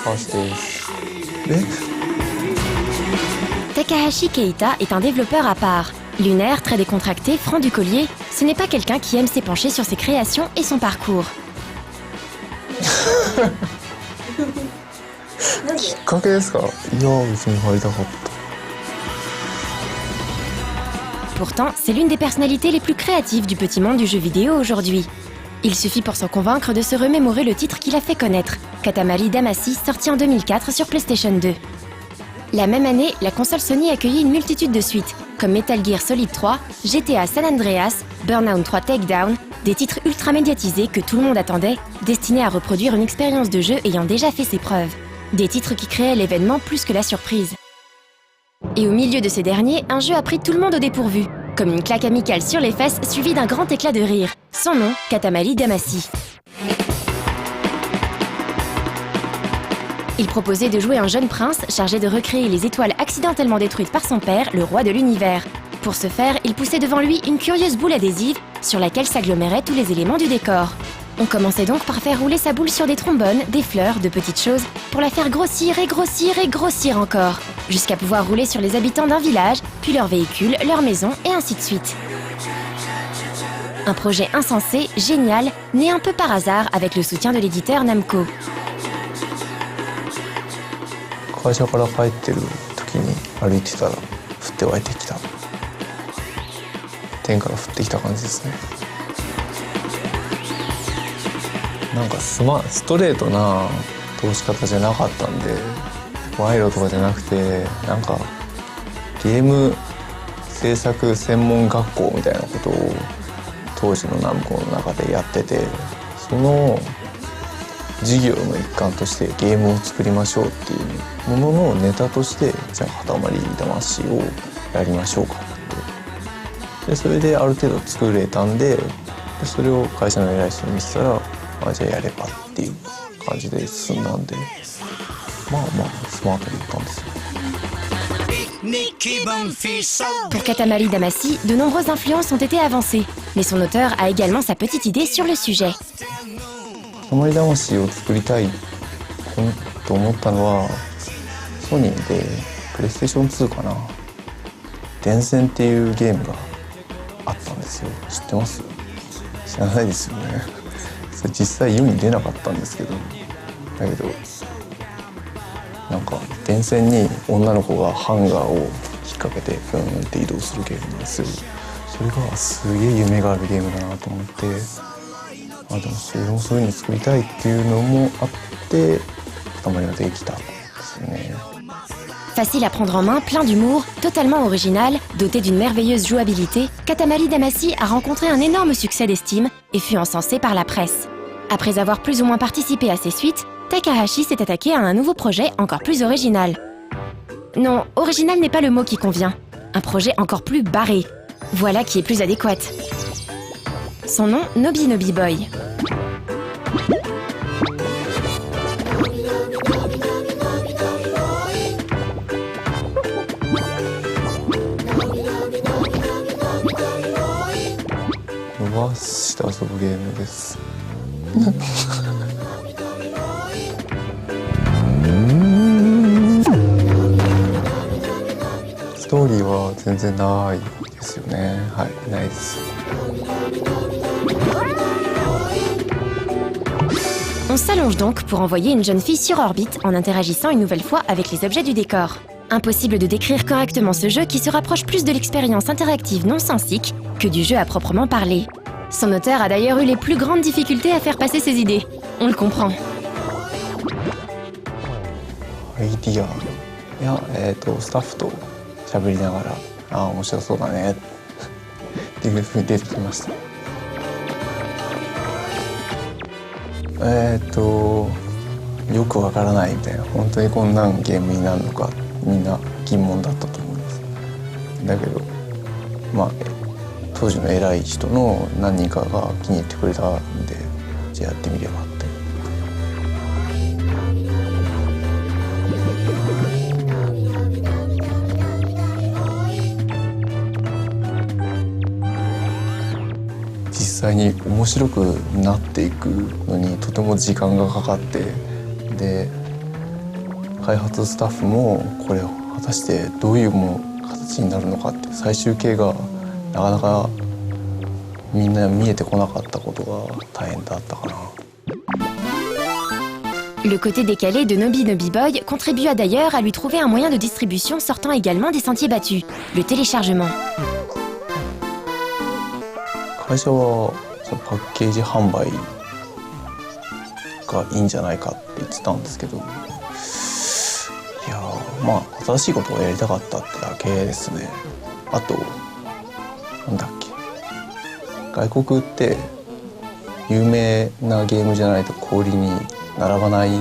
橋です。え Takahashi Keita est un développeur à part. Lunaire, très décontracté, franc du collier, ce n'est pas quelqu'un qui aime s'épancher sur ses créations et son parcours. きっかけですか？いや、別に入りたかった。Pourtant, c'est l'une des personnalités les plus créatives du petit monde du jeu vidéo aujourd'hui. Il suffit pour s'en convaincre de se remémorer le titre qu'il a fait connaître, Katamari Damacy, sorti en 2004 sur PlayStation 2. La même année, la console Sony accueillit une multitude de suites, comme Metal Gear Solid 3, GTA San Andreas, Burnout 3 Takedown, des titres ultra médiatisés que tout le monde attendait, destinés à reproduire une expérience de jeu ayant déjà fait ses preuves. Des titres qui créaient l'événement plus que la surprise. Et au milieu de ces derniers, un jeu a pris tout le monde au dépourvu, comme une claque amicale sur les fesses suivie d'un grand éclat de rire. Son nom, Katamari Damacy. Il proposait de jouer un jeune prince chargé de recréer les étoiles accidentellement détruites par son père, le roi de l'univers. Pour ce faire, il poussait devant lui une curieuse boule adhésive sur laquelle s'aggloméraient tous les éléments du décor. On commençait donc par faire rouler sa boule sur des trombones, des fleurs, de petites choses, pour la faire grossir et grossir et grossir encore, jusqu'à pouvoir rouler sur les habitants d'un village, puis leurs véhicules, leurs maisons, et ainsi de suite. Un projet insensé, génial, né un peu par hasard avec le soutien de l'éditeur Namco. 会社から帰ってる時に歩いてたら降って湧いてきた。天から降ってきた感じですね。なんかストレートな通し方じゃなかったんで、賄賂とかじゃなくて、なんかゲーム制作専門学校みたいなことを当時のナムコの中でやってて、その授業の一環としてゲームを作りましょうっていうもののネタとして、じゃあ塊魂をやりましょうかって。でそれである程度作れたんで、それを会社の偉い人に見せたら、じゃあやればっていう感じで進んだんで、まあまあスマートにいったんですよ。Pour Katamari Damacy, de nombreuses influences ont été avancées, mais son auteur a également sa petite idée sur le sujet. 塊魂を作りたいと思ったのは、ソニーでプレイステーション2かな、電線っていうゲームがあったんですよ。知ってます？知らないですよね。それ実際世に出なかったんですけど、だけどなんか電線に女の子がハンガーを引っ掛けてフーンって移動するゲームなんですよ。それがすげえ夢があるゲームだなと思って、でもそれをそういう風に作りたいっていうのもあって、塊ができたんですよね。Facile à prendre en main, plein d'humour, totalement original, doté d'une merveilleuse jouabilité, Katamari Damacy a rencontré un énorme succès d'estime et fut encensé par la presse. Après avoir plus ou moins participé à ses suites, Takahashi s'est attaqué à un nouveau projet encore plus original. Non, original n'est pas le mot qui convient. Un projet encore plus barré. Voilà qui est plus adéquat. Son nom, Nobi Nobi Boy. On s'allonge donc pour envoyer une jeune fille sur orbite en interagissant une nouvelle fois avec les objets du décor. Impossible de décrire correctement ce jeu qui se rapproche plus de l'expérience interactive non sensique que du jeu à proprement parler. Son auteur a d'ailleurs eu les plus grandes difficultés à faire passer ses idées. On le comprend. アイディア、いや、スタッフと喋りながら、面白そうだねっていうふうに出てきました。よくわからないみたいな、本当にこんなんゲームになるのか、みんな疑問だったと思います。だけど、当時の偉い人の何人かが気に入ってくれたんで、じゃあやってみればって。実際に面白くなっていくのにとても時間がかかって、で開発スタッフもこれ果たしてどういう形になるのかって最終形がなかなかみんな見えてこなかったことが大変だったかな。Le côté décalé de Nobi Nobi Boy contribua d'ailleurs à lui trouver un moyen de distribution sortant également des sentiers battus, le téléchargement. 会社はそのパッケージ販売がいいんじゃないかって言ってたんですけど、いや新しいことをやりたかったってだけですね。あとなんだっけ、外国って有名なゲームじゃないと小売りに並ばないっ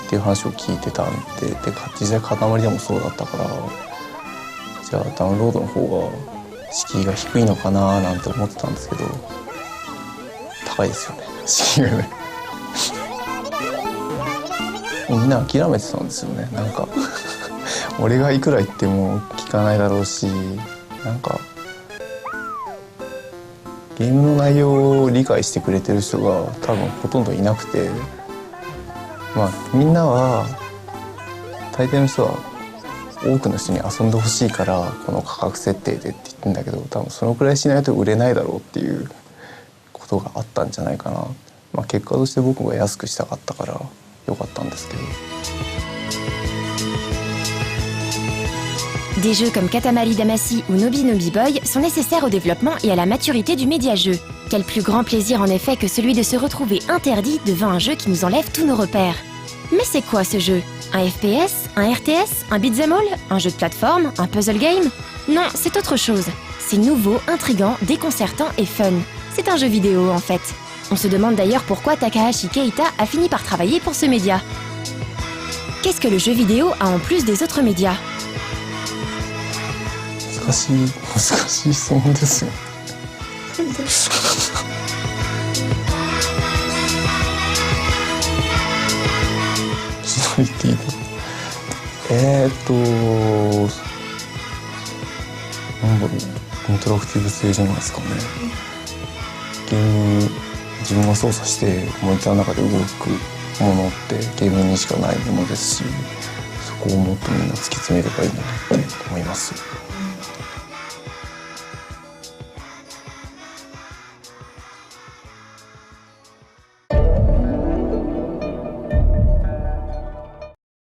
ていう話を聞いてたんで、実際塊でもそうだったから、じゃあダウンロードの方が敷居が低いのかななんて思ってたんですけど、高いですよね、敷居がね。みんな諦めてたんですよね。なんか俺がいくら言っても聞かないだろうし、なんかゲームの内容を理解してくれてる人が多分ほとんどいなくて、みんなは大抵の人は多くの人に遊んでほしいからこの価格設定でって言ってんだけど、多分そのくらいしないと売れないだろうっていうことがあったんじゃないかな。結果として僕が安くしたかったからよかったんですけど。Des jeux comme Katamari Damacy ou Nobi Nobi Boy sont nécessaires au développement et à la maturité du média-jeu. Quel plus grand plaisir en effet que celui de se retrouver interdit devant un jeu qui nous enlève tous nos repères. Mais c'est quoi ce jeu? Un FPS? Un RTS? Un beat'em all? Un jeu de plateforme? Un puzzle game? Non, c'est autre chose. C'est nouveau, intriguant, déconcertant et fun. C'est un jeu vidéo en fait. On se demande d'ailleurs pourquoi Takahashi Keita a fini par travailler pour ce média. Qu'est-ce que le jeu vidéo a en plus des autres médias? 難しい質問ですよ。一人っていいの？なんだろう、インタラクティブ性じゃないですかね。ゲーム自分が操作してモニターの中で動くものってゲームにしかないものですし、そこをもっとみんな突き詰めればいいなって思います。